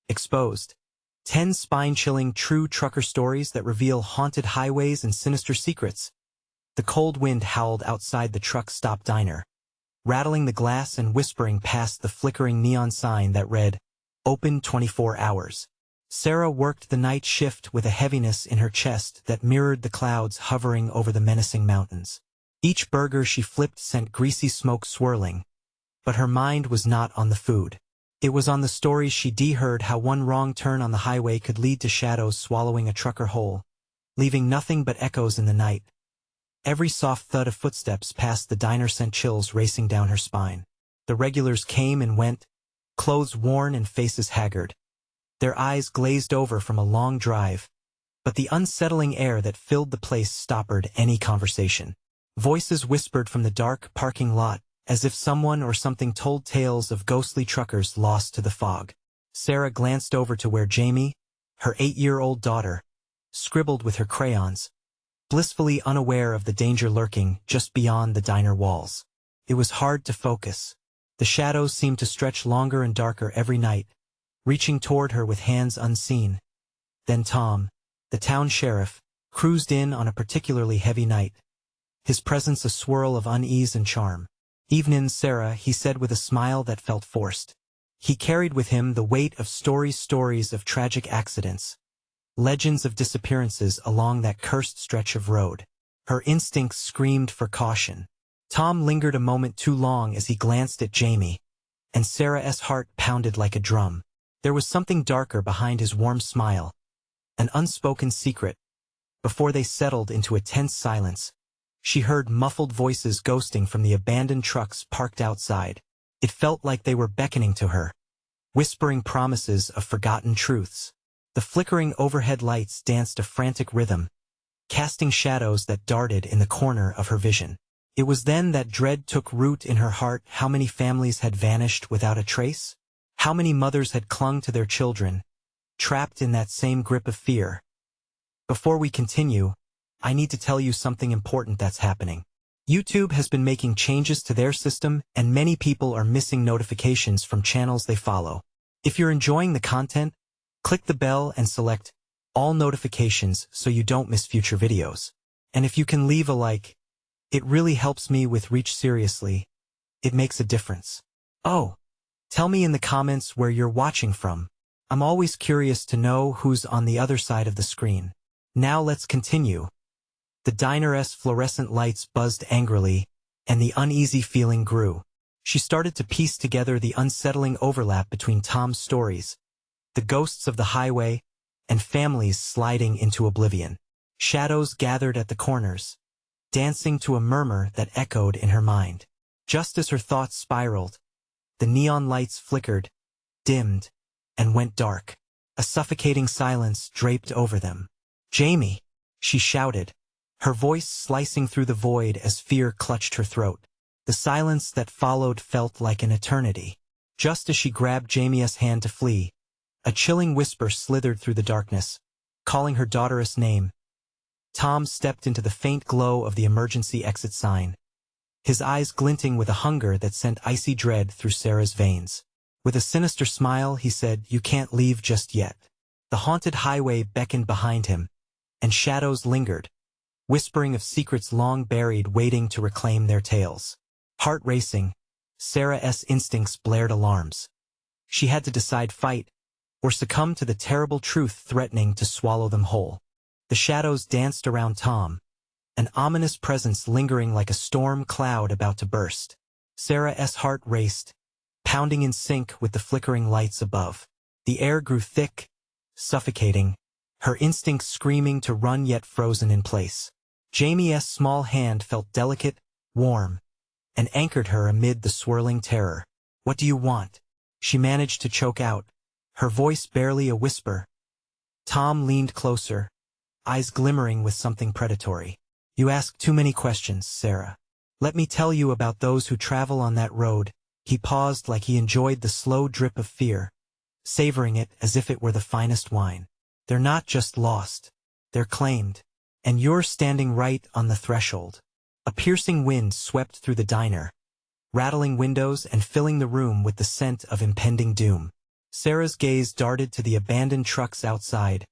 Exposed. 10 spine-chilling true trucker stories that reveal haunted highways and sinister secrets. The cold wind howled outside the truck stop diner, rattling the glass and whispering past the flickering neon sign that read, "Open 24 hours." Sarah worked the night shift with a heaviness in her chest that mirrored the clouds hovering over the menacing mountains. Each burger she flipped sent greasy smoke swirling, but her mind was not on the food. It was on the stories she'd heard, how one wrong turn on the highway could lead to shadows swallowing a trucker whole, leaving nothing but echoes in the night. Every soft thud of footsteps past the diner sent chills racing down her spine. The regulars came and went, clothes worn and faces haggard. Their eyes glazed over from a long drive, but the unsettling air that filled the place stoppered any conversation. Voices whispered from the dark parking lot, as if someone or something told tales of ghostly truckers lost to the fog. Sarah glanced over to where Jamie, her 8-year-old daughter, scribbled with her crayons, blissfully unaware of the danger lurking just beyond the diner walls. It was hard to focus. The shadows seemed to stretch longer and darker every night, reaching toward her with hands unseen. Then Tom, the town sheriff, cruised in on a particularly heavy night, his presence a swirl of unease and charm. "Evenin', Sarah," he said with a smile that felt forced. He carried with him the weight of stories of tragic accidents, legends of disappearances along that cursed stretch of road. Her instincts screamed for caution. Tom lingered a moment too long as he glanced at Jamie, and Sarah's heart pounded like a drum. There was something darker behind his warm smile, an unspoken secret. Before they settled into a tense silence, she heard muffled voices ghosting from the abandoned trucks parked outside. It felt like they were beckoning to her, whispering promises of forgotten truths. The flickering overhead lights danced a frantic rhythm, casting shadows that darted in the corner of her vision. It was then that dread took root in her heart. How many families had vanished without a trace? How many mothers had clung to their children, trapped in that same grip of fear? Before we continue, I need to tell you something important that's happening. YouTube has been making changes to their system, and many people are missing notifications from channels they follow. If you're enjoying the content, click the bell and select all notifications so you don't miss future videos. And if you can leave a like, it really helps me with reach. Seriously, it makes a difference. Oh, tell me in the comments where you're watching from. I'm always curious to know who's on the other side of the screen. Now let's continue. The diner's fluorescent lights buzzed angrily, and the uneasy feeling grew. She started to piece together the unsettling overlap between Tom's stories, the ghosts of the highway, and families sliding into oblivion. Shadows gathered at the corners, dancing to a murmur that echoed in her mind. Just as her thoughts spiraled, the neon lights flickered, dimmed, and went dark. A suffocating silence draped over them. "Jamie!" she shouted, her voice slicing through the void as fear clutched her throat. The silence that followed felt like an eternity. Just as she grabbed Jamie's hand to flee, a chilling whisper slithered through the darkness, calling her daughter's name. Tom stepped into the faint glow of the emergency exit sign, his eyes glinting with a hunger that sent icy dread through Sarah's veins. With a sinister smile, he said, "You can't leave just yet." The haunted highway beckoned behind him, and shadows lingered, whispering of secrets long buried waiting to reclaim their tales. Heart racing, Sarah's instincts blared alarms. She had to decide: fight, or succumb to the terrible truth threatening to swallow them whole. The shadows danced around Tom, an ominous presence lingering like a storm cloud about to burst. Sarah's heart raced, pounding in sync with the flickering lights above. The air grew thick, suffocating, her instincts screaming to run yet frozen in place. Jamie's small hand felt delicate, warm, and anchored her amid the swirling terror. "What do you want?" she managed to choke out, her voice barely a whisper. Tom leaned closer, eyes glimmering with something predatory. "You ask too many questions, Sarah. Let me tell you about those who travel on that road." He paused like he enjoyed the slow drip of fear, savoring it as if it were the finest wine. "They're not just lost, they're claimed. And you're standing right on the threshold." A piercing wind swept through the diner, rattling windows and filling the room with the scent of impending doom. Sarah's gaze darted to the abandoned trucks outside.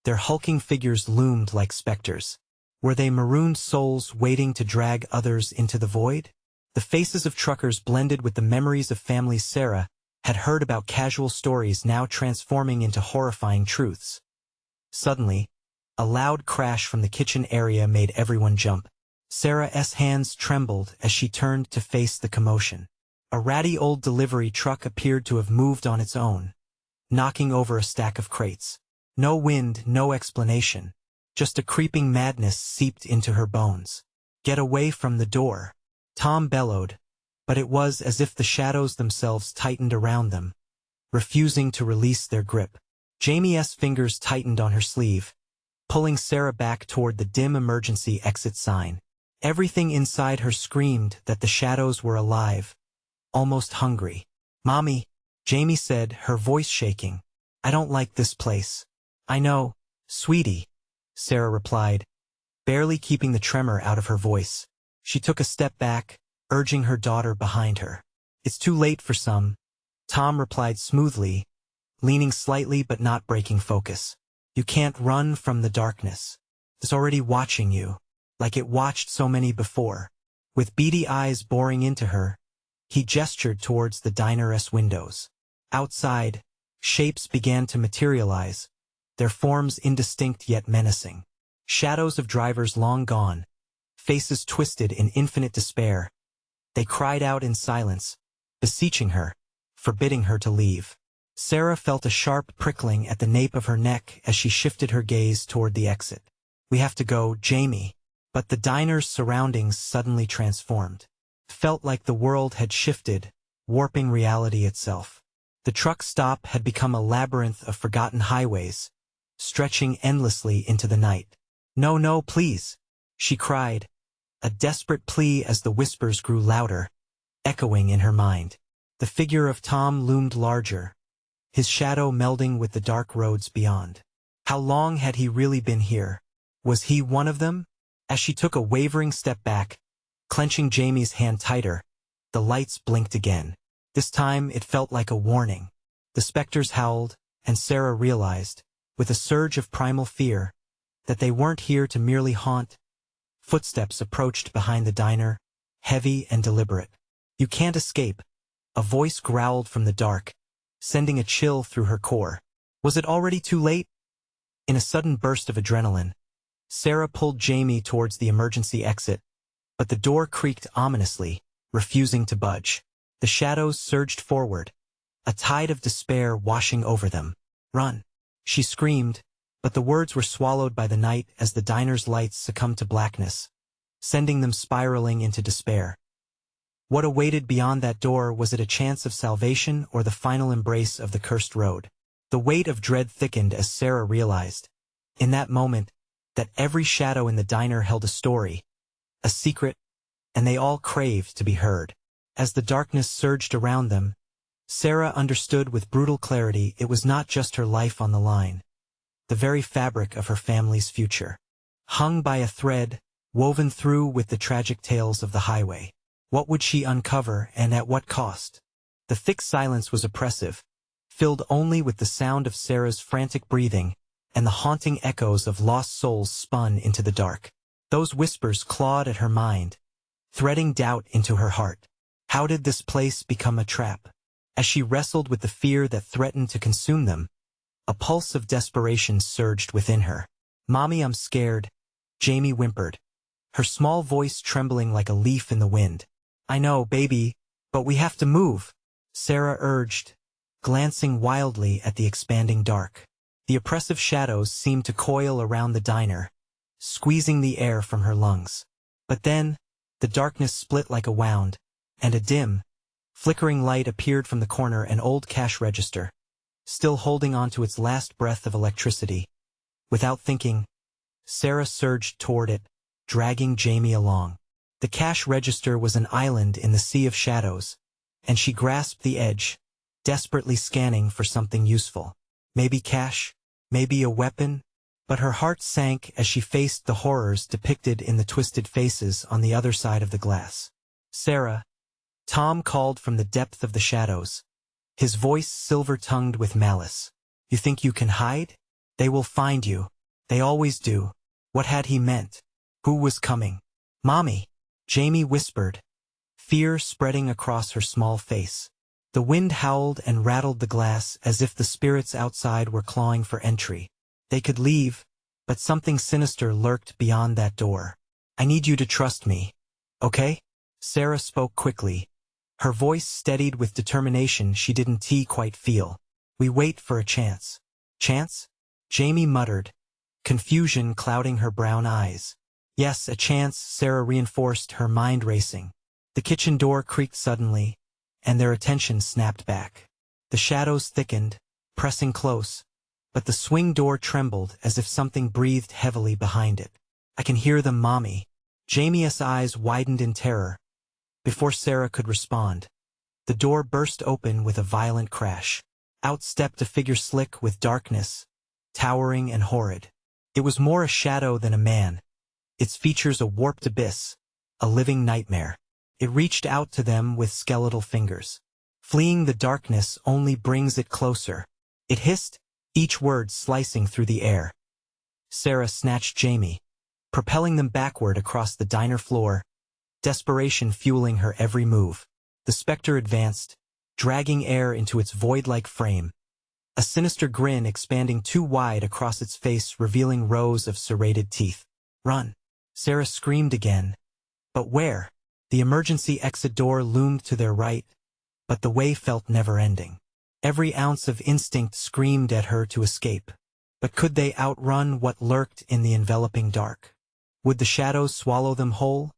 Their hulking figures loomed like specters. Were they marooned souls waiting to drag others into the void? The faces of truckers blended with the memories of families Sarah had heard about, casual stories now transforming into horrifying truths. Suddenly, a loud crash from the kitchen area made everyone jump. Sarah's hands trembled as she turned to face the commotion. A ratty old delivery truck appeared to have moved on its own, knocking over a stack of crates. No wind, no explanation. Just a creeping madness seeped into her bones. "Get away from the door," Tom bellowed, but it was as if the shadows themselves tightened around them, refusing to release their grip. Jamie's fingers tightened on her sleeve, pulling Sarah back toward the dim emergency exit sign. Everything inside her screamed that the shadows were alive, almost hungry. "Mommy," Jamie said, her voice shaking. "I don't like this place." "I know, sweetie," Sarah replied, barely keeping the tremor out of her voice. She took a step back, urging her daughter behind her. "It's too late for some," Tom replied smoothly, leaning slightly but not breaking focus. "You can't run from the darkness. It's already watching you, like it watched so many before." With beady eyes boring into her, he gestured towards the diner's windows. Outside, shapes began to materialize, their forms indistinct yet menacing. Shadows of drivers long gone, faces twisted in infinite despair. They cried out in silence, beseeching her, forbidding her to leave. Sarah felt a sharp prickling at the nape of her neck as she shifted her gaze toward the exit. "We have to go, Jamie." But the diner's surroundings suddenly transformed. Felt like the world had shifted, warping reality itself. The truck stop had become a labyrinth of forgotten highways, stretching endlessly into the night. "No, no, please," she cried, a desperate plea as the whispers grew louder, echoing in her mind. The figure of Tom loomed larger, his shadow melding with the dark roads beyond. How long had he really been here? Was he one of them? As she took a wavering step back, clenching Jamie's hand tighter, the lights blinked again. This time it felt like a warning. The specters howled, and Sarah realized, with a surge of primal fear, that they weren't here to merely haunt. Footsteps approached behind the diner, heavy and deliberate. "You can't escape," a voice growled from the dark, sending a chill through her core. Was it already too late? In a sudden burst of adrenaline, Sarah pulled Jamie towards the emergency exit, but the door creaked ominously, refusing to budge. The shadows surged forward, a tide of despair washing over them. "Run!" she screamed, but the words were swallowed by the night as the diner's lights succumbed to blackness, sending them spiraling into despair. What awaited beyond that door? Was it a chance of salvation or the final embrace of the cursed road? The weight of dread thickened as Sarah realized, in that moment, that every shadow in the diner held a story, a secret, and they all craved to be heard. As the darkness surged around them, Sarah understood with brutal clarity it was not just her life on the line. The very fabric of her family's future hung by a thread, woven through with the tragic tales of the highway. What would she uncover, and at what cost? The thick silence was oppressive, filled only with the sound of Sarah's frantic breathing and the haunting echoes of lost souls spun into the dark. Those whispers clawed at her mind, threading doubt into her heart. How did this place become a trap? As she wrestled with the fear that threatened to consume them, a pulse of desperation surged within her. "Mommy, I'm scared," Jamie whimpered, her small voice trembling like a leaf in the wind. "I know, baby, but we have to move," Sarah urged, glancing wildly at the expanding dark. The oppressive shadows seemed to coil around the diner, squeezing the air from her lungs. But then, the darkness split like a wound, and a dim, flickering light appeared from the corner. An old cash register, still holding on to its last breath of electricity. Without thinking, Sarah surged toward it, dragging Jamie along. The cash register was an island in the sea of shadows, and she grasped the edge, desperately scanning for something useful. Maybe cash, maybe a weapon, but her heart sank as she faced the horrors depicted in the twisted faces on the other side of the glass. "Sarah," Tom called from the depth of the shadows, his voice silver-tongued with malice. You think you can hide? They will find you. They always do. What had he meant? Who was coming? Mommy, Jamie whispered, fear spreading across her small face. The wind howled and rattled the glass as if the spirits outside were clawing for entry. They could leave, but something sinister lurked beyond that door. I need you to trust me. Okay? Sarah spoke quickly. Her voice steadied with determination she didn't quite feel. We wait for a chance. Chance? Jamie muttered, confusion clouding her brown eyes. Yes, a chance, Sarah reinforced, her mind racing. The kitchen door creaked suddenly, and their attention snapped back. The shadows thickened, pressing close, but the swing door trembled as if something breathed heavily behind it. I can hear them, Mommy. Jamie's eyes widened in terror. Before Sarah could respond, the door burst open with a violent crash. Out stepped a figure slick with darkness, towering and horrid. It was more a shadow than a man, its features a warped abyss, a living nightmare. It reached out to them with skeletal fingers. Fleeing the darkness only brings it closer. It hissed, each word slicing through the air. Sarah snatched Jamie, propelling them backward across the diner floor, desperation fueling her every move. The specter advanced, dragging air into its void-like frame, a sinister grin expanding too wide across its face, revealing rows of serrated teeth. Run! Sarah screamed again. But where? The emergency exit door loomed to their right, but the way felt never-ending. Every ounce of instinct screamed at her to escape. But could they outrun what lurked in the enveloping dark? Would the shadows swallow them whole?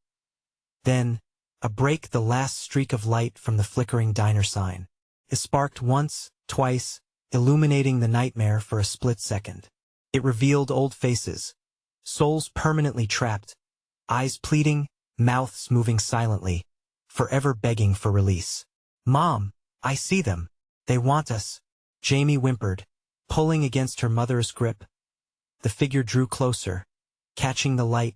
Then, a break, the last streak of light from the flickering diner sign. It sparked once, twice, illuminating the nightmare for a split second. It revealed old faces, souls permanently trapped, eyes pleading, mouths moving silently, forever begging for release. Mom, I see them. They want us. Jamie whimpered, pulling against her mother's grip. The figure drew closer, catching the light,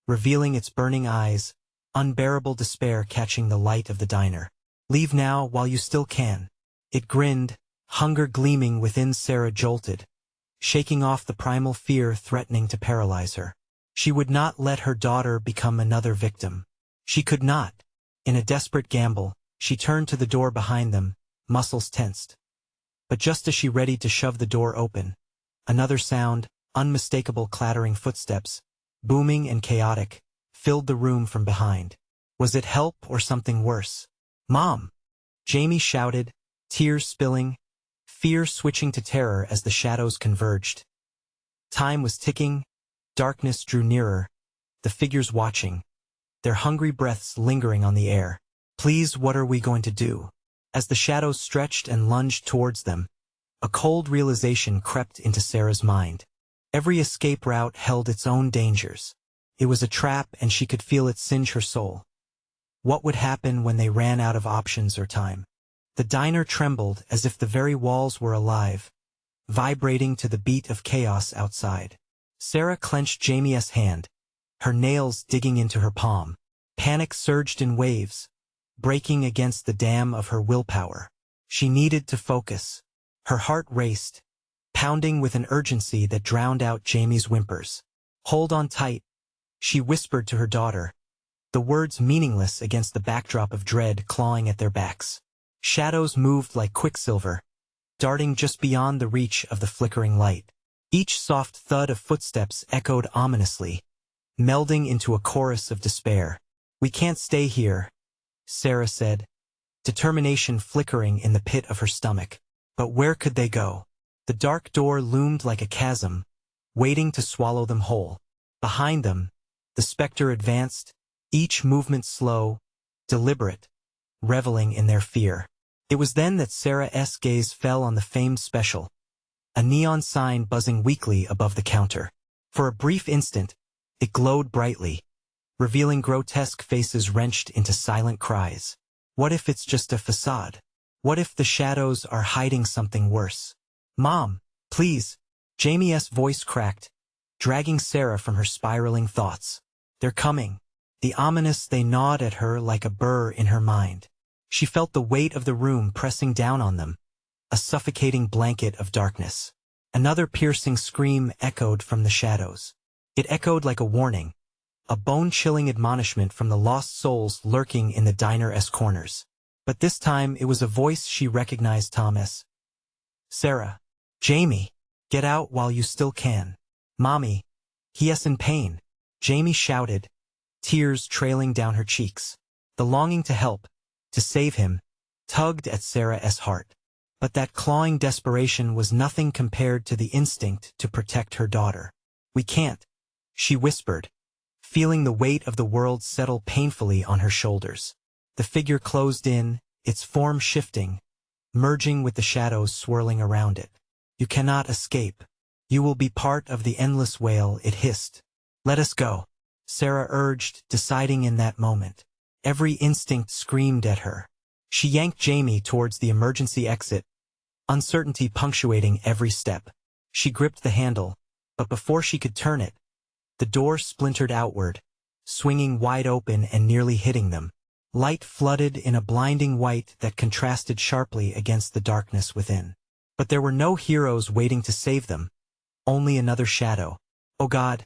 revealing its burning eyes, unbearable despair catching the light of the diner. Leave now while you still can. It grinned, hunger gleaming within. Sarah jolted, shaking off the primal fear threatening to paralyze her. She would not let her daughter become another victim. She could not. In a desperate gamble, she turned to the door behind them, muscles tensed. But just as she readied to shove the door open, another sound, unmistakable clattering footsteps, booming and chaotic, filled the room from behind. Was it help or something worse? Mom! Jamie shouted, tears spilling, fear switching to terror as the shadows converged. Time was ticking, darkness drew nearer, the figures watching, their hungry breaths lingering on the air. Please, what are we going to do? As the shadows stretched and lunged towards them, a cold realization crept into Sarah's mind. Every escape route held its own dangers. It was a trap and she could feel it singe her soul. What would happen when they ran out of options or time? The diner trembled as if the very walls were alive, vibrating to the beat of chaos outside. Sarah clenched Jamie's hand, her nails digging into her palm. Panic surged in waves, breaking against the dam of her willpower. She needed to focus. Her heart raced, pounding with an urgency that drowned out Jamie's whimpers. Hold on tight, she whispered to her daughter, the words meaningless against the backdrop of dread clawing at their backs. Shadows moved like quicksilver, darting just beyond the reach of the flickering light. Each soft thud of footsteps echoed ominously, melding into a chorus of despair. We can't stay here, Sarah said, determination flickering in the pit of her stomach. But where could they go? The dark door loomed like a chasm, waiting to swallow them whole. Behind them, the specter advanced, each movement slow, deliberate, reveling in their fear. It was then that Sarah's gaze fell on the famed special, a neon sign buzzing weakly above the counter. For a brief instant, it glowed brightly, revealing grotesque faces wrenched into silent cries. What if it's just a facade? What if the shadows are hiding something worse? Mom, please, Jamie's voice cracked, dragging Sarah from her spiraling thoughts. They're coming. The ominous they gnawed at her like a burr in her mind. She felt the weight of the room pressing down on them, a suffocating blanket of darkness. Another piercing scream echoed from the shadows. It echoed like a warning, a bone-chilling admonishment from the lost souls lurking in the diner's corners. But this time it was a voice she recognized: Thomas. Sarah. Jamie. Get out while you still can. Mommy. He is in pain. Jamie shouted, tears trailing down her cheeks. The longing to help, to save him, tugged at Sarah's heart. But that clawing desperation was nothing compared to the instinct to protect her daughter. We can't, she whispered, feeling the weight of the world settle painfully on her shoulders. The figure closed in, its form shifting, merging with the shadows swirling around it. You cannot escape. You will be part of the endless wail, it hissed. Let us go, Sarah urged, deciding in that moment. Every instinct screamed at her. She yanked Jamie towards the emergency exit, uncertainty punctuating every step. She gripped the handle, but before she could turn it, the door splintered outward, swinging wide open and nearly hitting them. Light flooded in a blinding white that contrasted sharply against the darkness within. But there were no heroes waiting to save them, only another shadow. Oh God,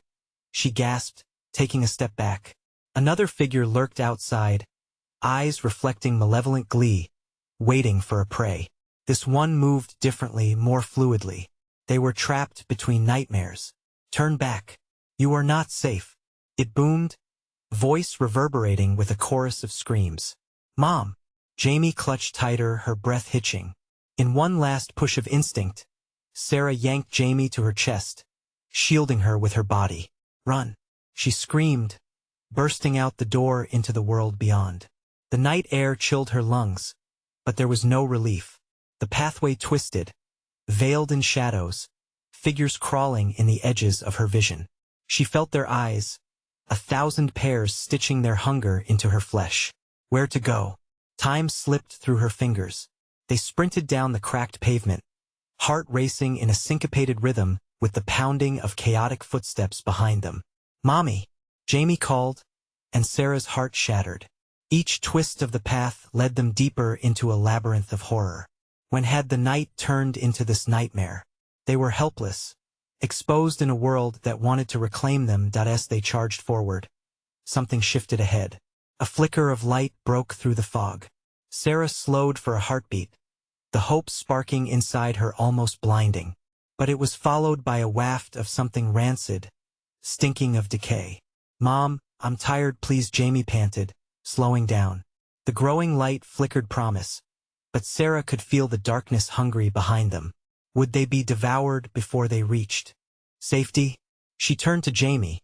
she gasped, taking a step back. Another figure lurked outside, eyes reflecting malevolent glee, waiting for a prey. This one moved differently, more fluidly. They were trapped between nightmares. Turn back. You are not safe. It boomed, voice reverberating with a chorus of screams. Mom! Jamie clutched tighter, her breath hitching. In one last push of instinct, Sarah yanked Jamie to her chest, shielding her with her body. Run! She screamed, bursting out the door into the world beyond. The night air chilled her lungs, but there was no relief. The pathway twisted, veiled in shadows, figures crawling in the edges of her vision. She felt their eyes, 1,000 pairs stitching their hunger into her flesh. Where to go? Time slipped through her fingers. They sprinted down the cracked pavement, heart racing in a syncopated rhythm with the pounding of chaotic footsteps behind them. Mommy! Jamie called, and Sarah's heart shattered. Each twist of the path led them deeper into a labyrinth of horror. When had the night turned into this nightmare? They were helpless, exposed in a world that wanted to reclaim them. As they charged forward, something shifted ahead. A flicker of light broke through the fog. Sarah slowed for a heartbeat, the hope sparking inside her almost blinding. But it was followed by a waft of something rancid, stinking of decay. Mom, I'm tired, please, Jamie panted, slowing down. The growing light flickered promise, but Sarah could feel the darkness hungry behind them. Would they be devoured before they reached safety? She turned to Jamie,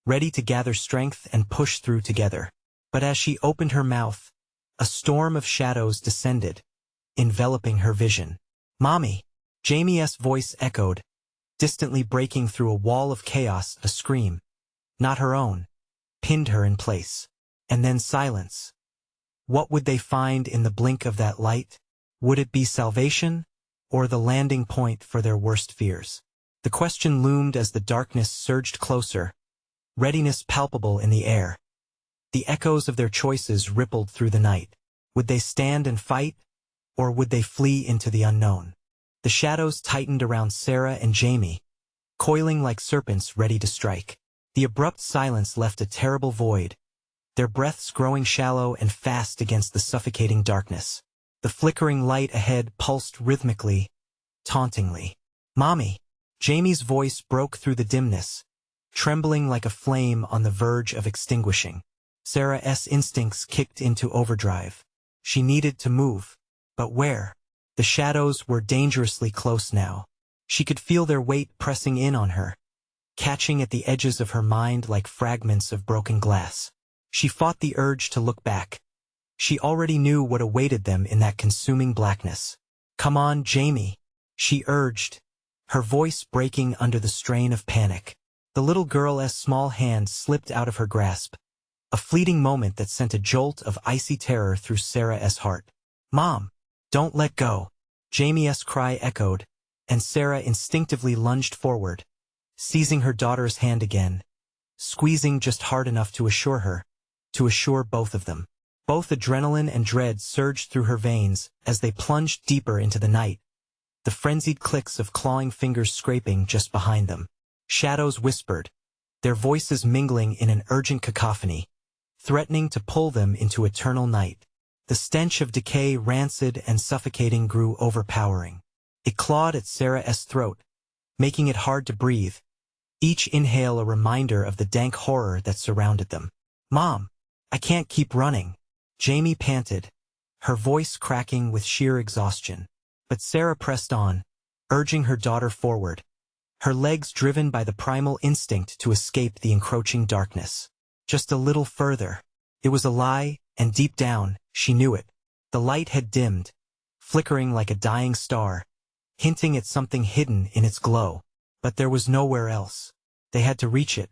ready to gather strength and push through together. But as she opened her mouth, a storm of shadows descended, enveloping her vision. Mommy! Jamie's voice echoed, distantly breaking through a wall of chaos. A scream, not her own, pinned her in place. And then silence. What would they find in the blink of that light? Would it be salvation, or the landing point for their worst fears? The question loomed as the darkness surged closer, readiness palpable in the air. The echoes of their choices rippled through the night. Would they stand and fight, or would they flee into the unknown? The shadows tightened around Sarah and Jamie, coiling like serpents ready to strike. The abrupt silence left a terrible void, their breaths growing shallow and fast against the suffocating darkness. The flickering light ahead pulsed rhythmically, tauntingly. Mommy! Jamie's voice broke through the dimness, trembling like a flame on the verge of extinguishing. Sarah's instincts kicked into overdrive. She needed to move. But where? The shadows were dangerously close now. She could feel their weight pressing in on her, catching at the edges of her mind like fragments of broken glass. She fought the urge to look back. She already knew what awaited them in that consuming blackness. Come on, Jamie, she urged, her voice breaking under the strain of panic. The little girl's small hand slipped out of her grasp, a fleeting moment that sent a jolt of icy terror through Sarah's heart. Mom, don't let go. Jamie's cry echoed, and Sarah instinctively lunged forward, seizing her daughter's hand again, squeezing just hard enough to assure both of them. Both adrenaline and dread surged through her veins as they plunged deeper into the night, the frenzied clicks of clawing fingers scraping just behind them. Shadows whispered, their voices mingling in an urgent cacophony, threatening to pull them into eternal night. The stench of decay, rancid and suffocating, grew overpowering. It clawed at Sarah's throat, making it hard to breathe, each inhale a reminder of the dank horror that surrounded them. "Mom, I can't keep running," Jamie panted, her voice cracking with sheer exhaustion. But Sarah pressed on, urging her daughter forward, her legs driven by the primal instinct to escape the encroaching darkness. Just a little further. It was a lie, and deep down, she knew it. The light had dimmed, flickering like a dying star, hinting at something hidden in its glow. But there was nowhere else. They had to reach it.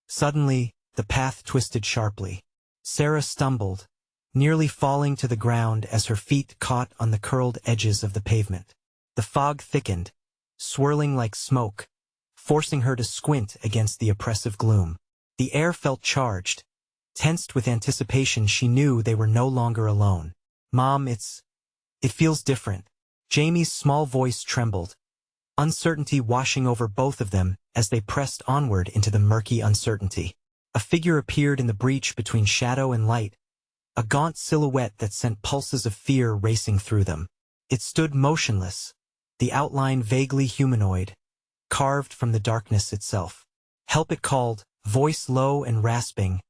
Suddenly, the path twisted sharply. Sarah stumbled, nearly falling to the ground as her feet caught on the curled edges of the pavement. The fog thickened, swirling like smoke, forcing her to squint against the oppressive gloom. The air felt charged. Tensed with anticipation, she knew they were no longer alone. "Mom, it feels different." Jamie's small voice trembled, uncertainty washing over both of them as they pressed onward into the murky uncertainty. A figure appeared in the breach between shadow and light, a gaunt silhouette that sent pulses of fear racing through them. It stood motionless, the outline vaguely humanoid, carved from the darkness itself. "Help," it called, voice low and rasping,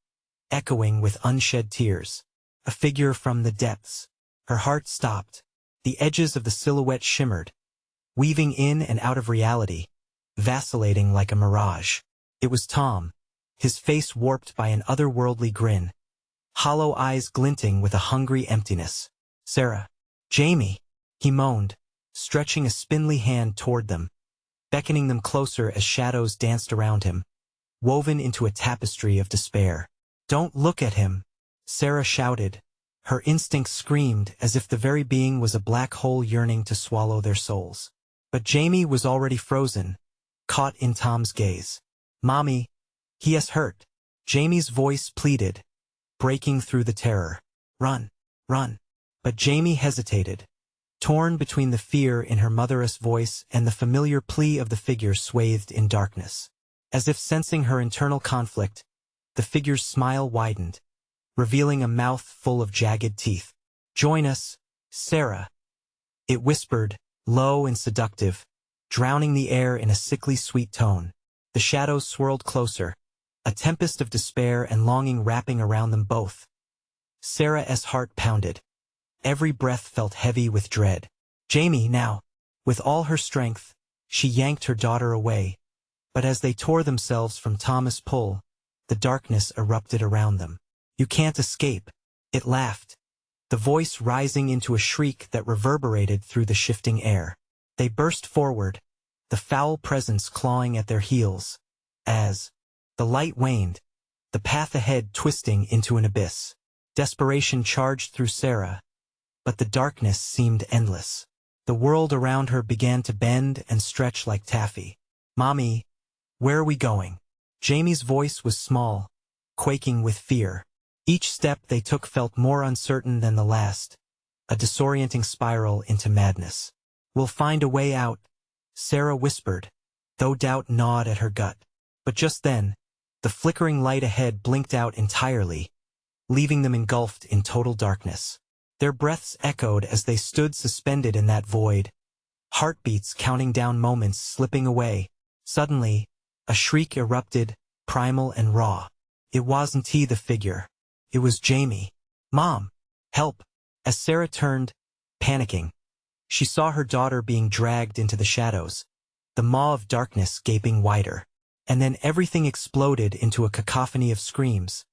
echoing with unshed tears. A figure from the depths. Her heart stopped. The edges of the silhouette shimmered, weaving in and out of reality, vacillating like a mirage. It was Tom, his face warped by an otherworldly grin, hollow eyes glinting with a hungry emptiness. "Sarah." "Jamie," he moaned, stretching a spindly hand toward them, beckoning them closer as shadows danced around him, woven into a tapestry of despair. "Don't look at him," Sarah shouted. Her instincts screamed as if the very being was a black hole yearning to swallow their souls. But Jamie was already frozen, caught in Tom's gaze. "Mommy, he is hurt." Jamie's voice pleaded, breaking through the terror. "Run, run." But Jamie hesitated, torn between the fear in her mother's voice and the familiar plea of the figure swathed in darkness. As if sensing her internal conflict, the figure's smile widened, revealing a mouth full of jagged teeth. "Join us, Sarah," it whispered, low and seductive, drowning the air in a sickly sweet tone. The shadows swirled closer, a tempest of despair and longing wrapping around them both. Sarah's heart pounded. Every breath felt heavy with dread. "Jamie, now." With all her strength, she yanked her daughter away, but as they tore themselves from Thomas' pull, the darkness erupted around them. "You can't escape," it laughed, the voice rising into a shriek that reverberated through the shifting air. They burst forward, the foul presence clawing at their heels. As the light waned, the path ahead twisting into an abyss. Desperation charged through Sarah, but the darkness seemed endless. The world around her began to bend and stretch like taffy. "Mommy, where are we going?" Jamie's voice was small, quaking with fear. Each step they took felt more uncertain than the last, a disorienting spiral into madness. "We'll find a way out," Sarah whispered, though doubt gnawed at her gut. But just then, the flickering light ahead blinked out entirely, leaving them engulfed in total darkness. Their breaths echoed as they stood suspended in that void, heartbeats counting down moments slipping away. Suddenly, a shriek erupted, primal and raw. It wasn't he, the figure. It was Jamie. "Mom, help!" As Sarah turned, panicking, she saw her daughter being dragged into the shadows, the maw of darkness gaping wider. And then everything exploded into a cacophony of screams,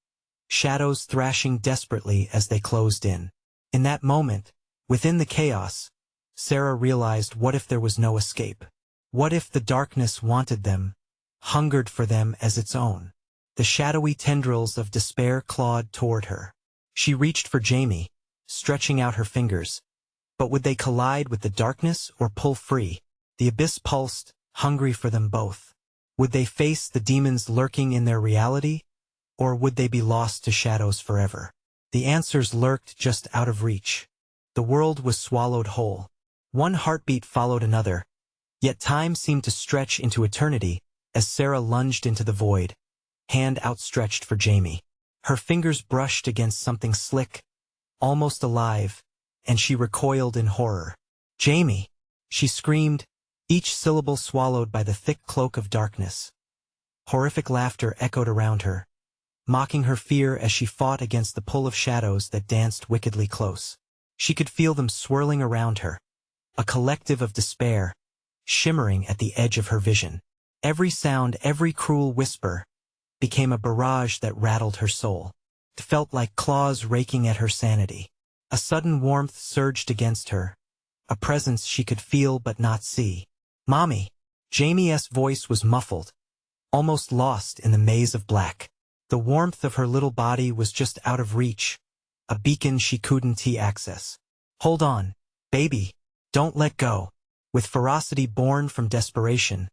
shadows thrashing desperately as they closed in. In that moment, within the chaos, Sarah realized, what if there was no escape? What if the darkness wanted them, hungered for them as its own? The shadowy tendrils of despair clawed toward her. She reached for Jamie, stretching out her fingers. But would they collide with the darkness or pull free? The abyss pulsed, hungry for them both. Would they face the demons lurking in their reality? Or would they be lost to shadows forever? The answers lurked just out of reach. The world was swallowed whole. One heartbeat followed another, yet time seemed to stretch into eternity as Sarah lunged into the void, hand outstretched for Jamie. Her fingers brushed against something slick, almost alive, and she recoiled in horror. "Jamie!" she screamed, each syllable swallowed by the thick cloak of darkness. Horrific laughter echoed around her, mocking her fear as she fought against the pull of shadows that danced wickedly close. She could feel them swirling around her, a collective of despair, shimmering at the edge of her vision. Every sound, every cruel whisper, became a barrage that rattled her soul. It felt like claws raking at her sanity. A sudden warmth surged against her, a presence she could feel but not see. "Mommy!" Jamie's voice was muffled, almost lost in the maze of black. The warmth of her little body was just out of reach, a beacon she couldn't access. "Hold on, baby, don't let go." With ferocity born from desperation,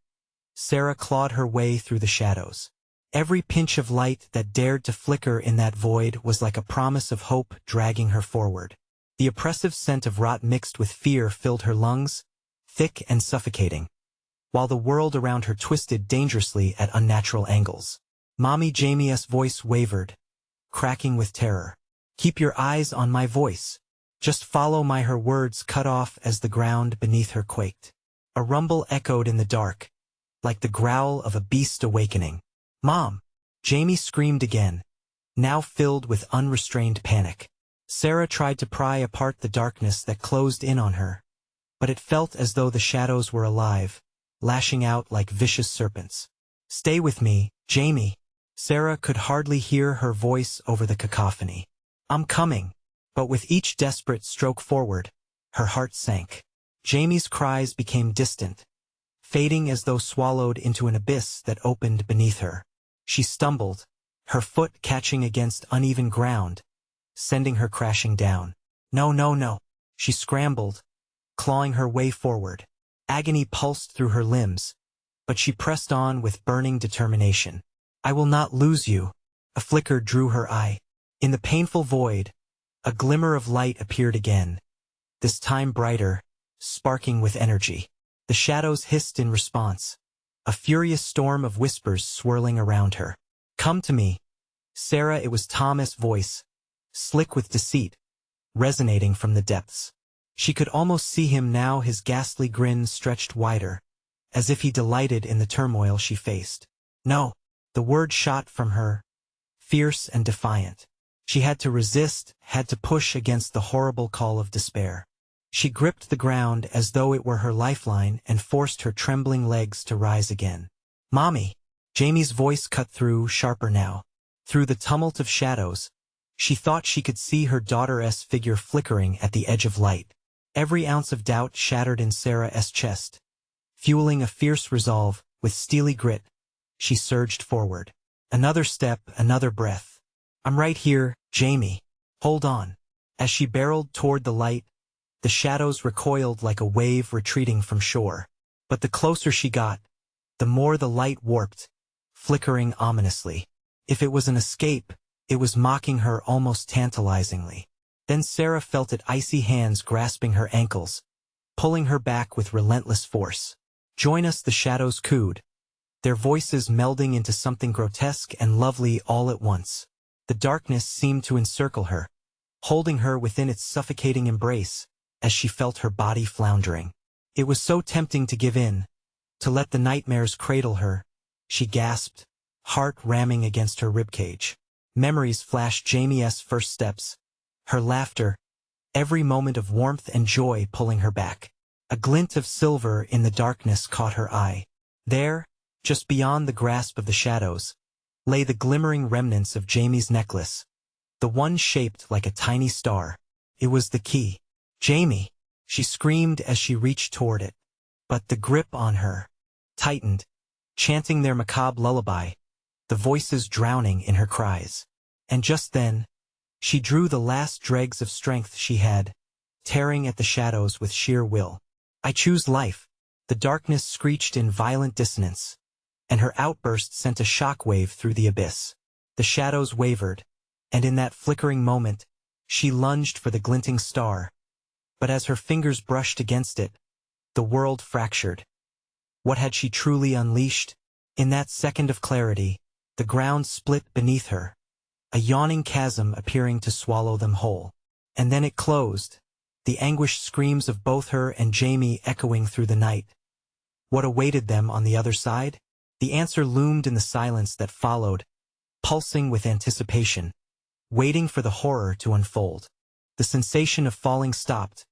Sarah clawed her way through the shadows. Every pinch of light that dared to flicker in that void was like a promise of hope dragging her forward. The oppressive scent of rot mixed with fear filled her lungs, thick and suffocating, while the world around her twisted dangerously at unnatural angles. Mommy Jamie's voice wavered, cracking with terror. "Keep your eyes on my voice. Just follow my." Her words cut off as the ground beneath her quaked. A rumble echoed in the dark, like the growl of a beast awakening. "Mom!" Jamie screamed again, now filled with unrestrained panic. Sarah tried to pry apart the darkness that closed in on her, but it felt as though the shadows were alive, lashing out like vicious serpents. "Stay with me, Jamie." Sarah could hardly hear her voice over the cacophony. "I'm coming." But with each desperate stroke forward, her heart sank. Jamie's cries became distant, fading as though swallowed into an abyss that opened beneath her. She stumbled, her foot catching against uneven ground, sending her crashing down. "No, no, no." She scrambled, clawing her way forward. Agony pulsed through her limbs, but she pressed on with burning determination. "I will not lose you." A flicker drew her eye. In the painful void, a glimmer of light appeared again, this time brighter, sparking with energy. The shadows hissed in response, a furious storm of whispers swirling around her. "Come to me." Sarah, it was Thomas' voice, slick with deceit, resonating from the depths. She could almost see him now, his ghastly grin stretched wider, as if he delighted in the turmoil she faced. "No." The word shot from her, fierce and defiant. She had to resist, had to push against the horrible call of despair. She gripped the ground as though it were her lifeline and forced her trembling legs to rise again. "Mommy!" Jamie's voice cut through, sharper now. Through the tumult of shadows, she thought she could see her daughter's figure flickering at the edge of light. Every ounce of doubt shattered in Sarah's chest. Fueling a fierce resolve, with steely grit, she surged forward. Another step, another breath. "I'm right here, Jamie. Hold on." As she barreled toward the light, the shadows recoiled like a wave retreating from shore. But the closer she got, the more the light warped, flickering ominously. If it was an escape, it was mocking her almost tantalizingly. Then Sarah felt it, icy hands grasping her ankles, pulling her back with relentless force. "Join us," the shadows cooed, their voices melding into something grotesque and lovely all at once. The darkness seemed to encircle her, holding her within its suffocating embrace, as she felt her body floundering. It was so tempting to give in, to let the nightmares cradle her. She gasped, heart ramming against her ribcage. Memories flashed, Jamie's first steps, her laughter, every moment of warmth and joy pulling her back. A glint of silver in the darkness caught her eye. There, just beyond the grasp of the shadows, lay the glimmering remnants of Jamie's necklace, the one shaped like a tiny star. It was the key. "Jamie!" she screamed as she reached toward it. But the grip on her tightened, chanting their macabre lullaby, the voices drowning in her cries. And just then, she drew the last dregs of strength she had, tearing at the shadows with sheer will. "I choose life." The darkness screeched in violent dissonance, and her outburst sent a shockwave through the abyss. The shadows wavered, and in that flickering moment, she lunged for the glinting star, But as her fingers brushed against it, the world fractured. What had she truly unleashed? In that second of clarity, the ground split beneath her, a yawning chasm appearing to swallow them whole. And then it closed, the anguished screams of both her and Jamie echoing through the night. What awaited them on the other side? The answer loomed in the silence that followed, pulsing with anticipation, waiting for the horror to unfold. The sensation of falling stopped,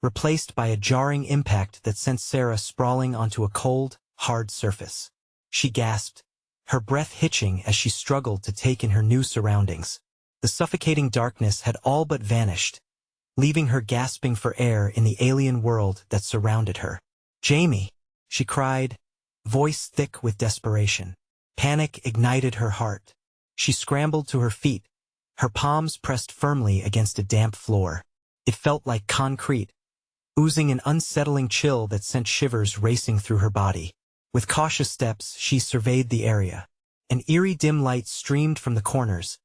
replaced by a jarring impact that sent Sarah sprawling onto a cold, hard surface. She gasped, her breath hitching as she struggled to take in her new surroundings. The suffocating darkness had all but vanished, leaving her gasping for air in the alien world that surrounded her. "Jamie!" she cried, voice thick with desperation. Panic ignited her heart. She scrambled to her feet, her palms pressed firmly against a damp floor. It felt like concrete, oozing an unsettling chill that sent shivers racing through her body. With cautious steps, she surveyed the area. An eerie dim light streamed from the corners,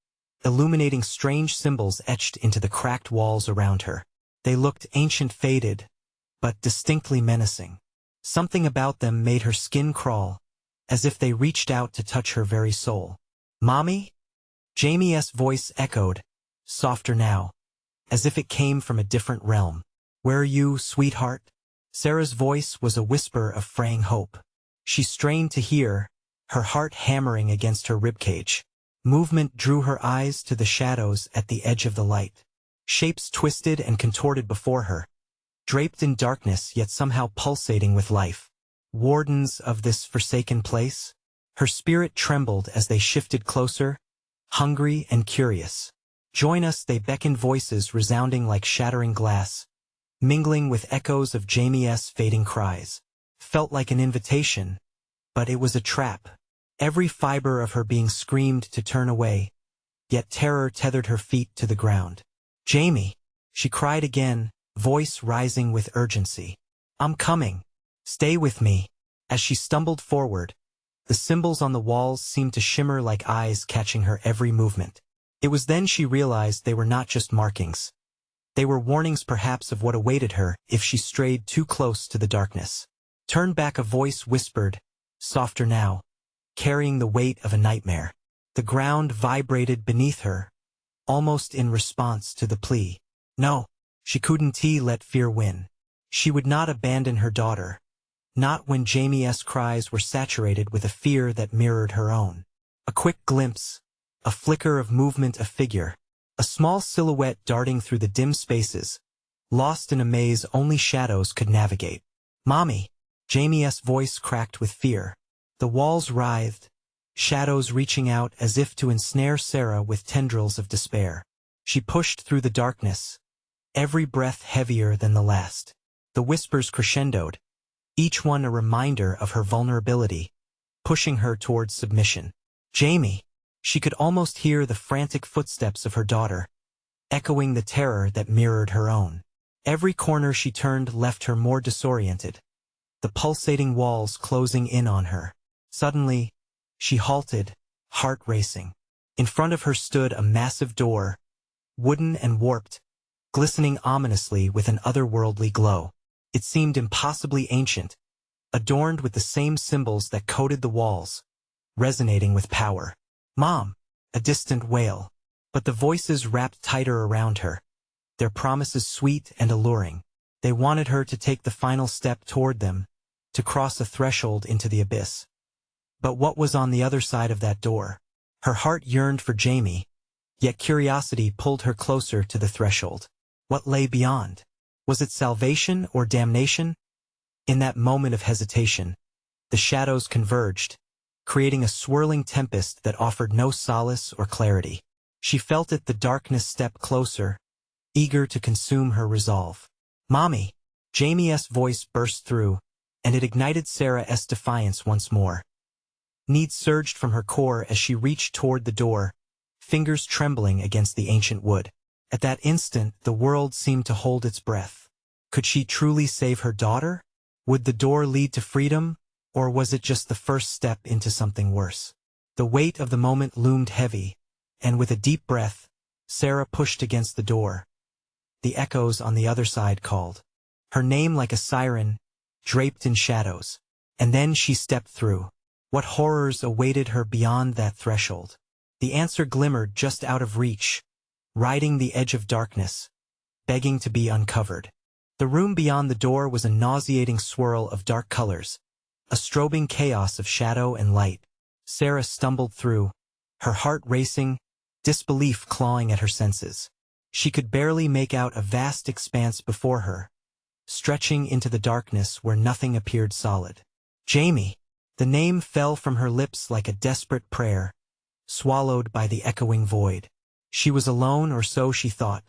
illuminating strange symbols etched into the cracked walls around her. They looked ancient, faded, but distinctly menacing. Something about them made her skin crawl, as if they reached out to touch her very soul. "Mommy?" Jamie's voice echoed, softer now, as if it came from a different realm. "Where are you, sweetheart?" Sarah's voice was a whisper of fraying hope. She strained to hear, her heart hammering against her ribcage. Movement drew her eyes to the shadows at the edge of the light. Shapes twisted and contorted before her, draped in darkness yet somehow pulsating with life. Wardens of this forsaken place? Her spirit trembled as they shifted closer, hungry and curious. "Join us," they beckoned, voices resounding like shattering glass, mingling with echoes of Jamie's fading cries. Felt like an invitation, but it was a trap. Every fiber of her being screamed to turn away, yet terror tethered her feet to the ground. "Jamie!" she cried again, voice rising with urgency. "I'm coming. Stay with me." As she stumbled forward, the symbols on the walls seemed to shimmer like eyes catching her every movement. It was then she realized they were not just markings. They were warnings perhaps of what awaited her if she strayed too close to the darkness. "Turn back," a voice whispered, softer now, carrying the weight of a nightmare. The ground vibrated beneath her, almost in response to the plea. No, she couldn't let fear win. She would not abandon her daughter, not when Jamie's cries were saturated with a fear that mirrored her own. A quick glimpse, a flicker of movement, a figure, a small silhouette darting through the dim spaces, lost in a maze only shadows could navigate. "Mommy!" Jamie's voice cracked with fear. The walls writhed, shadows reaching out as if to ensnare Sarah with tendrils of despair. She pushed through the darkness, every breath heavier than the last. The whispers crescendoed, each one a reminder of her vulnerability, pushing her towards submission. "Jamie!" She could almost hear the frantic footsteps of her daughter, echoing the terror that mirrored her own. Every corner she turned left her more disoriented, the pulsating walls closing in on her. Suddenly, she halted, heart racing. In front of her stood a massive door, wooden and warped, glistening ominously with an otherworldly glow. It seemed impossibly ancient, adorned with the same symbols that coated the walls, resonating with power. "Mom!" A distant wail. But the voices wrapped tighter around her, their promises sweet and alluring. They wanted her to take the final step toward them, to cross a threshold into the abyss. But what was on the other side of that door? Her heart yearned for Jamie, yet curiosity pulled her closer to the threshold. What lay beyond? Was it salvation or damnation? In that moment of hesitation, the shadows converged, creating a swirling tempest that offered no solace or clarity. She felt it, the darkness step closer, eager to consume her resolve. "Mommy!" Jamie's voice burst through, and it ignited Sarah's defiance once more. Need surged from her core as she reached toward the door, fingers trembling against the ancient wood. At that instant, the world seemed to hold its breath. Could she truly save her daughter? Would the door lead to freedom, or was it just the first step into something worse? The weight of the moment loomed heavy, and with a deep breath, Sarah pushed against the door. the echoes on the other side called. Her name like a siren, draped in shadows. And then she stepped through. What horrors awaited her beyond that threshold? The answer glimmered just out of reach, riding the edge of darkness, begging to be uncovered. The room beyond the door was a nauseating swirl of dark colors, a strobing chaos of shadow and light. Sarah stumbled through, her heart racing, disbelief clawing at her senses. She could barely make out a vast expanse before her, stretching into the darkness where nothing appeared solid. Jamie! The name fell from her lips like a desperate prayer, swallowed by the echoing void. She was alone, or so she thought.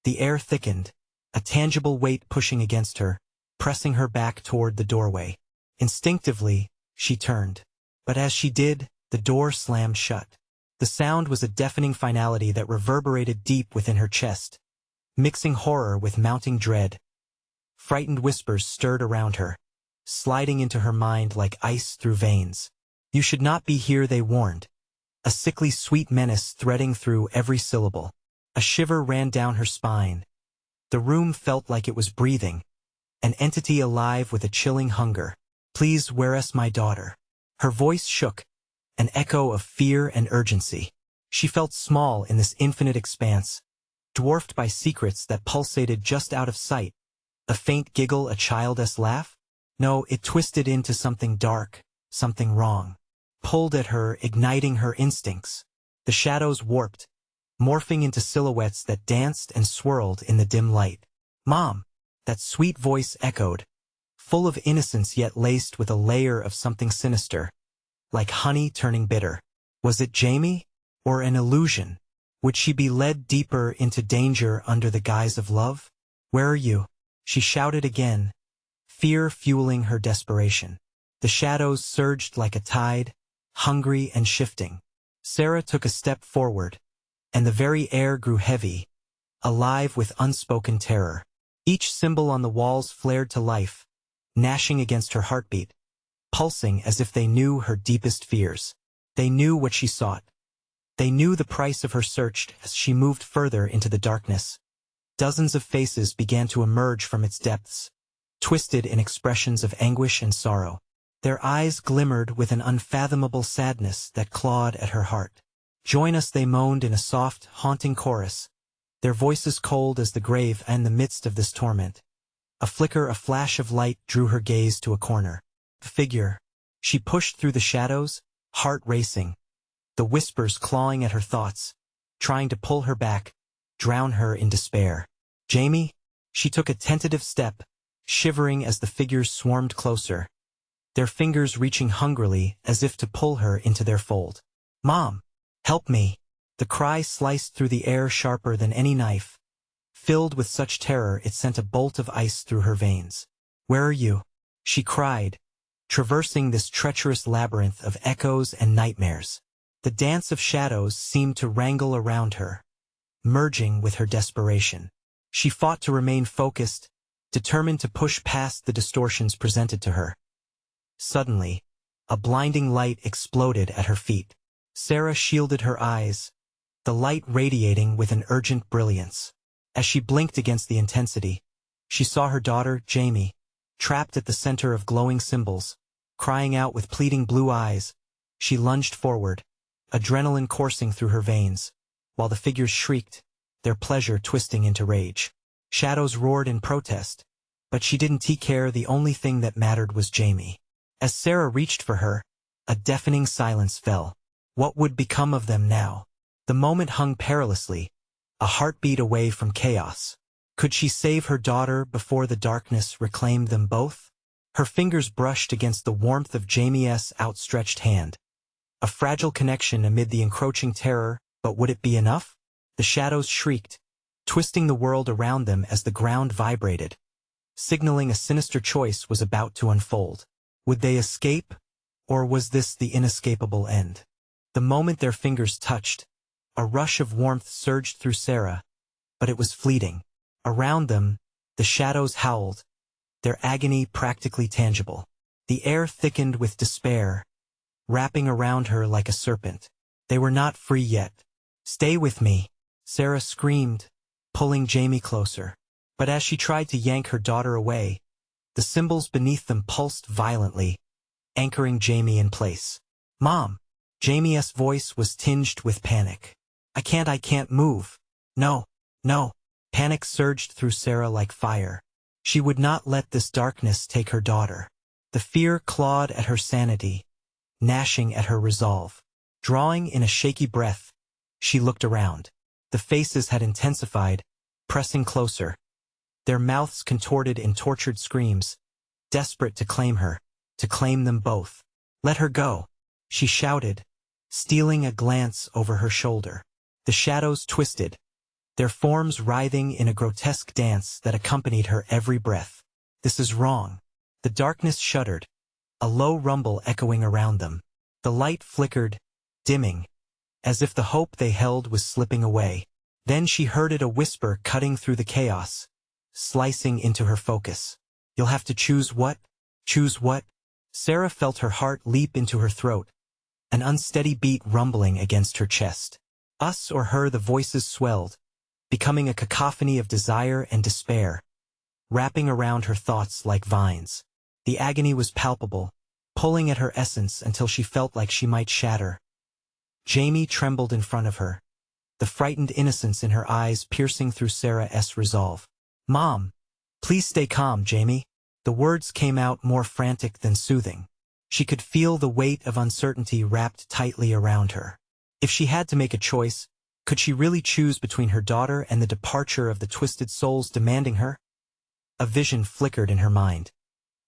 The air thickened, a tangible weight pushing against her, pressing her back toward the doorway. Instinctively, she turned. But as she did, the door slammed shut. The sound was a deafening finality that reverberated deep within her chest, mixing horror with mounting dread. Frightened whispers stirred around her, sliding into her mind like ice through veins. "You should not be here," they warned, a sickly sweet menace threading through every syllable. A shiver ran down her spine. The room felt like it was breathing, an entity alive with a chilling hunger. "Please, where's my daughter?" Her voice shook, an echo of fear and urgency. She felt small in this infinite expanse, dwarfed by secrets that pulsated just out of sight. A faint giggle, a childish laugh? No, it twisted into something dark, something wrong. Pulled at her, igniting her instincts. The shadows warped, morphing into silhouettes that danced and swirled in the dim light. "Mom!" That sweet voice echoed, full of innocence yet laced with a layer of something sinister, like honey turning bitter. Was it Jamie? Or an illusion? Would she be led deeper into danger under the guise of love? "Where are you?" she shouted again, fear fueling her desperation. The shadows surged like a tide, hungry and shifting. Sarah took a step forward, and the very air grew heavy, alive with unspoken terror. Each symbol on the walls flared to life, gnashing against her heartbeat, pulsing as if they knew her deepest fears. They knew what she sought. They knew the price of her search. As she moved further into the darkness, dozens of faces began to emerge from its depths, twisted in expressions of anguish and sorrow. Their eyes glimmered with an unfathomable sadness that clawed at her heart. "Join us," they moaned in a soft, haunting chorus, their voices cold as the grave. In the midst of this torment, a flicker, a flash of light drew her gaze to a corner. A figure. She pushed through the shadows, heart racing, the whispers clawing at her thoughts, trying to pull her back, drown her in despair. "Jamie?" She took a tentative step, shivering as the figures swarmed closer, their fingers reaching hungrily as if to pull her into their fold. "Mom! Help me!" The cry sliced through the air sharper than any knife, filled with such terror it sent a bolt of ice through her veins. "Where are you?" she cried, traversing this treacherous labyrinth of echoes and nightmares. The dance of shadows seemed to wrangle around her, merging with her desperation. She fought to remain focused, determined to push past the distortions presented to her. Suddenly, a blinding light exploded at her feet. Sarah shielded her eyes, the light radiating with an urgent brilliance. As she blinked against the intensity, she saw her daughter, Jamie, trapped at the center of glowing symbols, crying out with pleading blue eyes. She lunged forward, adrenaline coursing through her veins, while the figures shrieked, their pleasure twisting into rage. Shadows roared in protest, but she didn't care. The only thing that mattered was Jamie. As Sarah reached for her, a deafening silence fell. What would become of them now? The moment hung perilously, a heartbeat away from chaos. Could she save her daughter before the darkness reclaimed them both? Her fingers brushed against the warmth of Jamie's outstretched hand. A fragile connection amid the encroaching terror, but would it be enough? The shadows shrieked, twisting the world around them as the ground vibrated, signaling a sinister choice was about to unfold. Would they escape, or was this the inescapable end? The moment their fingers touched, a rush of warmth surged through Sarah, but it was fleeting. Around them, the shadows howled, their agony practically tangible. The air thickened with despair, wrapping around her like a serpent. They were not free yet. "Stay with me," Sarah screamed, pulling Jamie closer. But as she tried to yank her daughter away, the symbols beneath them pulsed violently, anchoring Jamie in place. "Mom!" Jamie's voice was tinged with panic. I can't move. No, no." Panic surged through Sarah like fire. She would not let this darkness take her daughter. The fear clawed at her sanity, gnashing at her resolve. Drawing in a shaky breath, she looked around. The faces had intensified, pressing closer, their mouths contorted in tortured screams, desperate to claim her, to claim them both. "Let her go," she shouted, stealing a glance over her shoulder. The shadows twisted, their forms writhing in a grotesque dance that accompanied her every breath. "This is wrong." The darkness shuddered, a low rumble echoing around them. The light flickered, dimming, as if the hope they held was slipping away. Then she heard it, a whisper cutting through the chaos, slicing into her focus. "You'll have to choose what?" "Choose what?" Sarah felt her heart leap into her throat, an unsteady beat rumbling against her chest. "Us or her?" The voices swelled, becoming a cacophony of desire and despair, wrapping around her thoughts like vines. The agony was palpable, pulling at her essence until she felt like she might shatter. Jamie trembled in front of her, the frightened innocence in her eyes piercing through Sarah's resolve. "Mom, please stay calm, Jamie." The words came out more frantic than soothing. She could feel the weight of uncertainty wrapped tightly around her. If she had to make a choice, could she really choose between her daughter and the departure of the twisted souls demanding her? A vision flickered in her mind.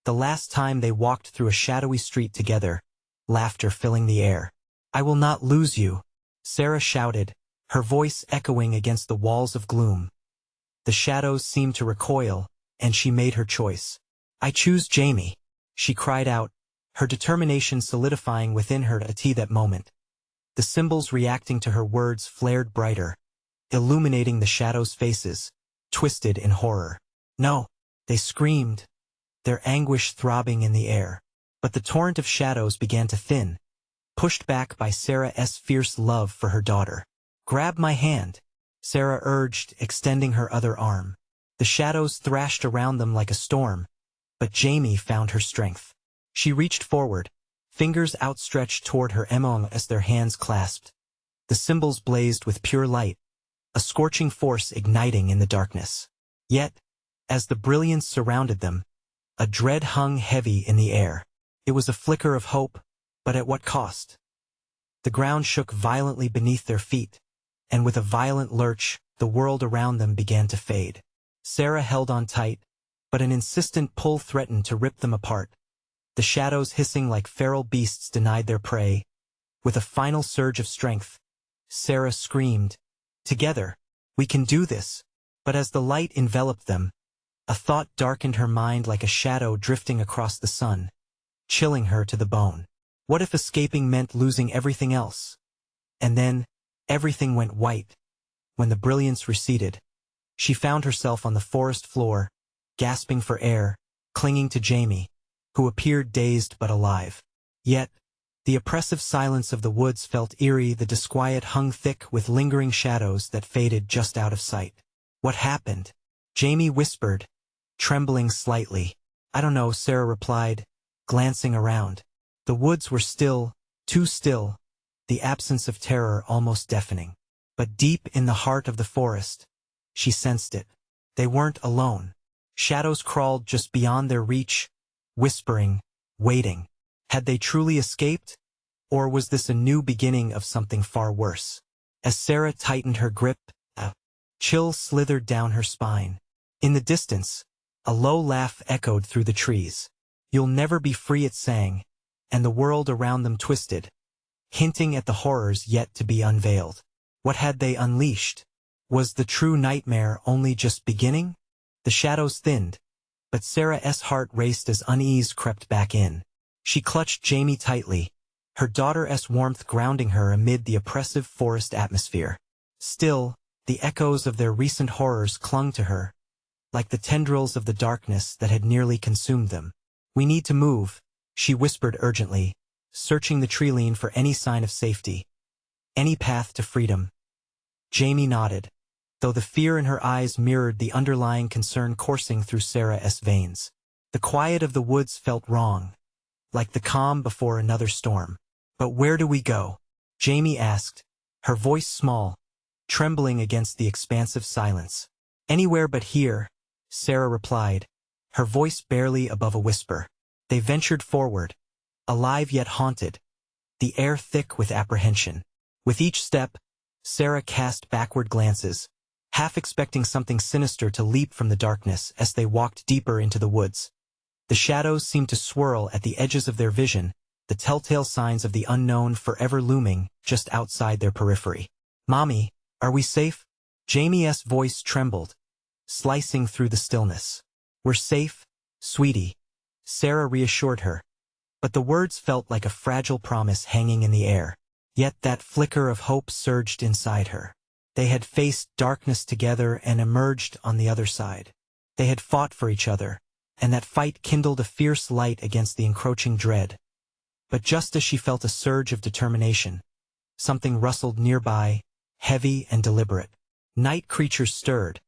The last time they walked through a shadowy street together, laughter filling the air. "I will not lose you," Sarah shouted, her voice echoing against the walls of gloom. The shadows seemed to recoil, and she made her choice. "I choose Jamie," she cried out, her determination solidifying within her at that moment. The symbols reacting to her words flared brighter, illuminating the shadows' faces, twisted in horror. "No!" they screamed, their anguish throbbing in the air. But the torrent of shadows began to thin, pushed back by Sarah's fierce love for her daughter. "Grab my hand," Sarah urged, extending her other arm. The shadows thrashed around them like a storm, but Jamie found her strength. She reached forward, fingers outstretched toward her emon as their hands clasped. The symbols blazed with pure light, a scorching force igniting in the darkness. Yet, as the brilliance surrounded them, a dread hung heavy in the air. It was a flicker of hope, but at what cost? The ground shook violently beneath their feet, and with a violent lurch, the world around them began to fade. Sarah held on tight, but an insistent pull threatened to rip them apart. The shadows hissing like feral beasts denied their prey. With a final surge of strength, Sarah screamed, "Together, we can do this!" But as the light enveloped them, a thought darkened her mind like a shadow drifting across the sun, chilling her to the bone. What if escaping meant losing everything else? And then, everything went white. When the brilliance receded, she found herself on the forest floor, gasping for air, clinging to Jamie, who appeared dazed but alive. Yet, the oppressive silence of the woods felt eerie. The disquiet hung thick with lingering shadows that faded just out of sight. "What happened?" Jamie whispered, trembling slightly. "I don't know," Sarah replied, glancing around. The woods were still, too still, the absence of terror almost deafening. But deep in the heart of the forest, she sensed it. They weren't alone. Shadows crawled just beyond their reach, whispering, waiting. Had they truly escaped? Or was this a new beginning of something far worse? As Sarah tightened her grip, a chill slithered down her spine. In the distance, a low laugh echoed through the trees. "You'll never be free," it sang, and the world around them twisted, hinting at the horrors yet to be unveiled. What had they unleashed? Was the true nightmare only just beginning? The shadows thinned, but Sarah's heart raced as unease crept back in. She clutched Jamie tightly, her daughter's warmth grounding her amid the oppressive forest atmosphere. Still, the echoes of their recent horrors clung to her, like the tendrils of the darkness that had nearly consumed them. "We need to move," she whispered urgently, searching the tree-line for any sign of safety, any path to freedom. Jamie nodded, though the fear in her eyes mirrored the underlying concern coursing through Sarah's veins. The quiet of the woods felt wrong, like the calm before another storm. "But where do we go?" Jamie asked, her voice small, trembling against the expansive silence. "Anywhere but here," Sarah replied, her voice barely above a whisper. They ventured forward, alive yet haunted, the air thick with apprehension. With each step, Sarah cast backward glances, half expecting something sinister to leap from the darkness as they walked deeper into the woods. The shadows seemed to swirl at the edges of their vision, the telltale signs of the unknown forever looming just outside their periphery. "Mommy, are we safe?" Jamie's voice trembled, slicing through the stillness. "We're safe, sweetie," Sarah reassured her, but the words felt like a fragile promise hanging in the air. Yet that flicker of hope surged inside her. They had faced darkness together and emerged on the other side. They had fought for each other, and that fight kindled a fierce light against the encroaching dread. But just as she felt a surge of determination, something rustled nearby, heavy and deliberate. Night creatures stirred,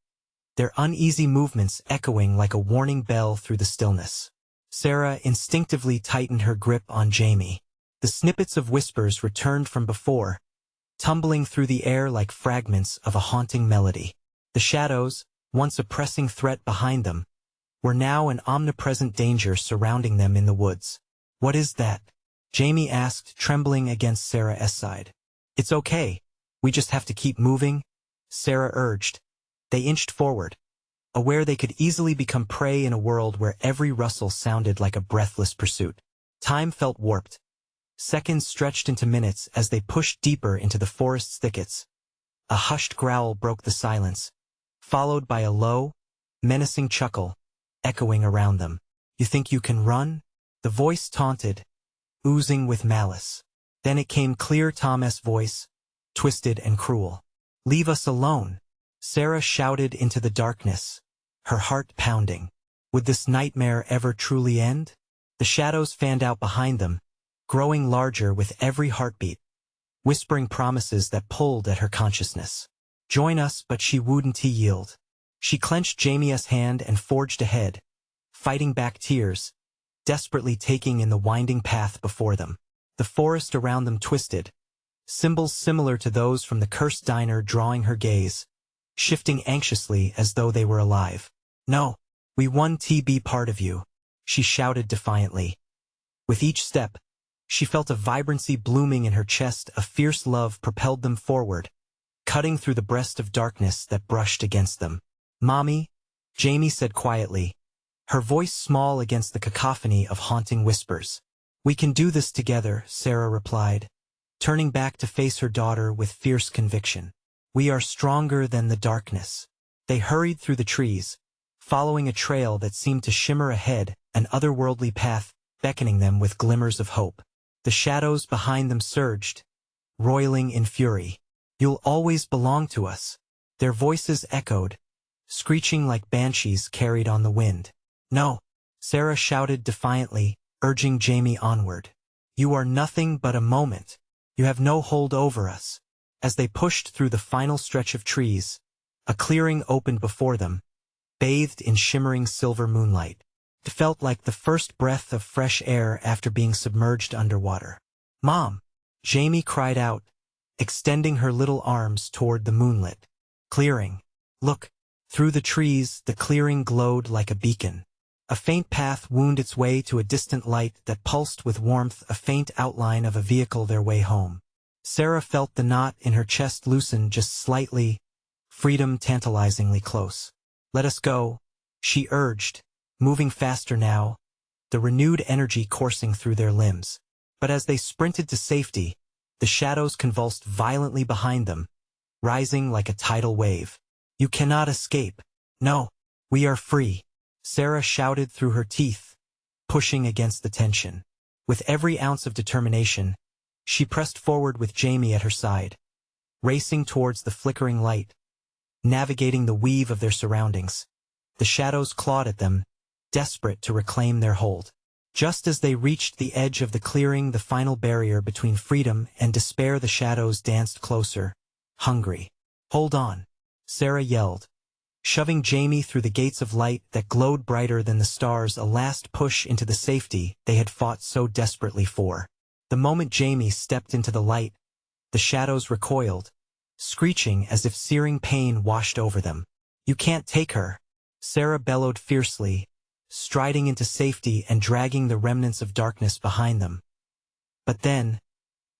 their uneasy movements echoing like a warning bell through the stillness. Sarah instinctively tightened her grip on Jamie. The snippets of whispers returned from before, tumbling through the air like fragments of a haunting melody. The shadows, once a pressing threat behind them, were now an omnipresent danger surrounding them in the woods. "What is that?" Jamie asked, trembling against Sarah's side. "It's okay. We just have to keep moving," Sarah urged. They inched forward, aware they could easily become prey in a world where every rustle sounded like a breathless pursuit. Time felt warped. Seconds stretched into minutes as they pushed deeper into the forest's thickets. A hushed growl broke the silence, followed by a low, menacing chuckle, echoing around them. "You think you can run?" The voice taunted, oozing with malice. Then it came clear, Tom's voice, twisted and cruel. "Leave us alone," Sarah shouted into the darkness, her heart pounding. Would this nightmare ever truly end? The shadows fanned out behind them, growing larger with every heartbeat, whispering promises that pulled at her consciousness. "Join us," but she wouldn't yield. She clenched Jamie's hand and forged ahead, fighting back tears, desperately taking in the winding path before them. The forest around them twisted, symbols similar to those from the cursed diner drawing her gaze, shifting anxiously as though they were alive. "No, we want to be part of you," she shouted defiantly. With each step, she felt a vibrancy blooming in her chest. A fierce love propelled them forward, cutting through the breast of darkness that brushed against them. "Mommy," Jamie said quietly, her voice small against the cacophony of haunting whispers. "We can do this together," Sarah replied, turning back to face her daughter with fierce conviction. "We are stronger than the darkness." They hurried through the trees, following a trail that seemed to shimmer ahead, an otherworldly path beckoning them with glimmers of hope. The shadows behind them surged, roiling in fury. "You'll always belong to us," their voices echoed, screeching like banshees carried on the wind. "No," Sarah shouted defiantly, urging Jamie onward. "You are nothing but a moment. You have no hold over us." As they pushed through the final stretch of trees, a clearing opened before them, bathed in shimmering silver moonlight. It felt like the first breath of fresh air after being submerged underwater. "Mom!" Jamie cried out, extending her little arms toward the moonlit clearing. "Look!" Through the trees, the clearing glowed like a beacon. A faint path wound its way to a distant light that pulsed with warmth, a faint outline of a vehicle their way home. Sarah felt the knot in her chest loosen just slightly, freedom tantalizingly close. "Let us go," she urged, moving faster now, the renewed energy coursing through their limbs. But as they sprinted to safety, the shadows convulsed violently behind them, rising like a tidal wave. "You cannot escape. No, we are free," Sarah shouted through her teeth, pushing against the tension. With every ounce of determination, she pressed forward with Jamie at her side, racing towards the flickering light, navigating the weave of their surroundings. The shadows clawed at them, desperate to reclaim their hold. Just as they reached the edge of the clearing, the final barrier between freedom and despair, the shadows danced closer, hungry. "Hold on," Sarah yelled, shoving Jamie through the gates of light that glowed brighter than the stars, a last push into the safety they had fought so desperately for. The moment Jamie stepped into the light, the shadows recoiled, screeching as if searing pain washed over them. "You can't take her," Sarah bellowed fiercely, striding into safety and dragging the remnants of darkness behind them. But then,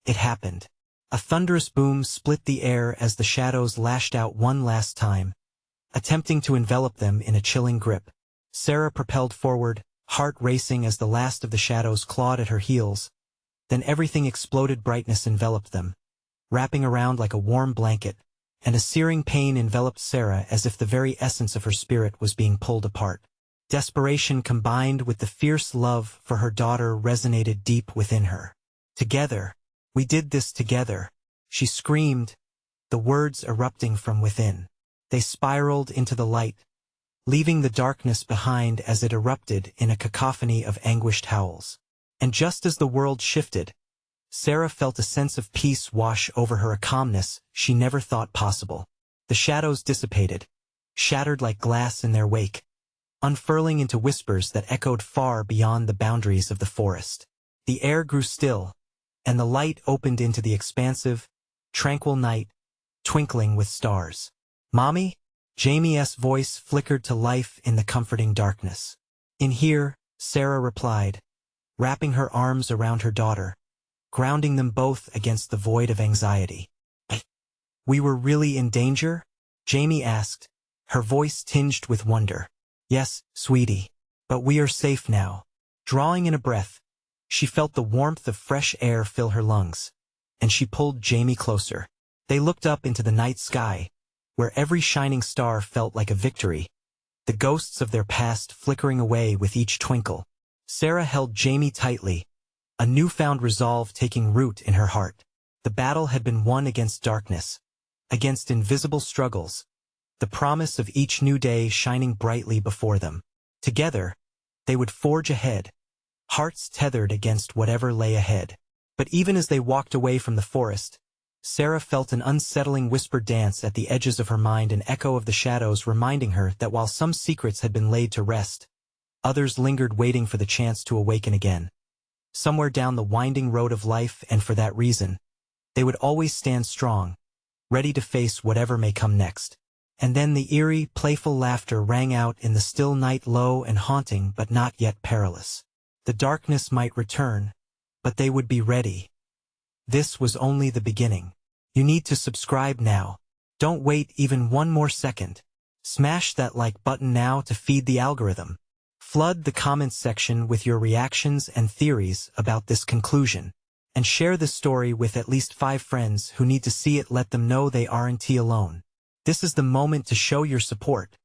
it happened. A thunderous boom split the air as the shadows lashed out one last time, attempting to envelop them in a chilling grip. Sarah propelled forward, heart racing as the last of the shadows clawed at her heels. Then everything exploded, brightness enveloped them, wrapping around like a warm blanket, and a searing pain enveloped Sarah as if the very essence of her spirit was being pulled apart. Desperation combined with the fierce love for her daughter resonated deep within her. "Together, we did this together," she screamed, the words erupting from within. They spiraled into the light, leaving the darkness behind as it erupted in a cacophony of anguished howls. And just as the world shifted, Sarah felt a sense of peace wash over her, a calmness she never thought possible. The shadows dissipated, shattered like glass in their wake, unfurling into whispers that echoed far beyond the boundaries of the forest. The air grew still, and the light opened into the expansive, tranquil night, twinkling with stars. "Mommy?" Jamie's voice flickered to life in the comforting darkness. "In here," Sarah replied, wrapping her arms around her daughter, grounding them both against the void of anxiety. "We were really in danger?" Jamie asked, her voice tinged with wonder. "Yes, sweetie. But we are safe now." Drawing in a breath, she felt the warmth of fresh air fill her lungs, and she pulled Jamie closer. They looked up into the night sky, where every shining star felt like a victory, the ghosts of their past flickering away with each twinkle. Sarah held Jamie tightly, a newfound resolve taking root in her heart. The battle had been won against darkness, against invisible struggles, the promise of each new day shining brightly before them. Together, they would forge ahead, hearts tethered against whatever lay ahead. But even as they walked away from the forest, Sarah felt an unsettling whisper dance at the edges of her mind, an echo of the shadows reminding her that while some secrets had been laid to rest, others lingered waiting for the chance to awaken again. Somewhere down the winding road of life, and for that reason, they would always stand strong, ready to face whatever may come next. And then the eerie, playful laughter rang out in the still night, low and haunting but not yet perilous. The darkness might return, but they would be ready. This was only the beginning. You need to subscribe now. Don't wait even one more second. Smash that like button now to feed the algorithm. Flood the comments section with your reactions and theories about this conclusion. And share this story with at least 5 friends who need to see it. Let them know they aren't alone. This is the moment to show your support.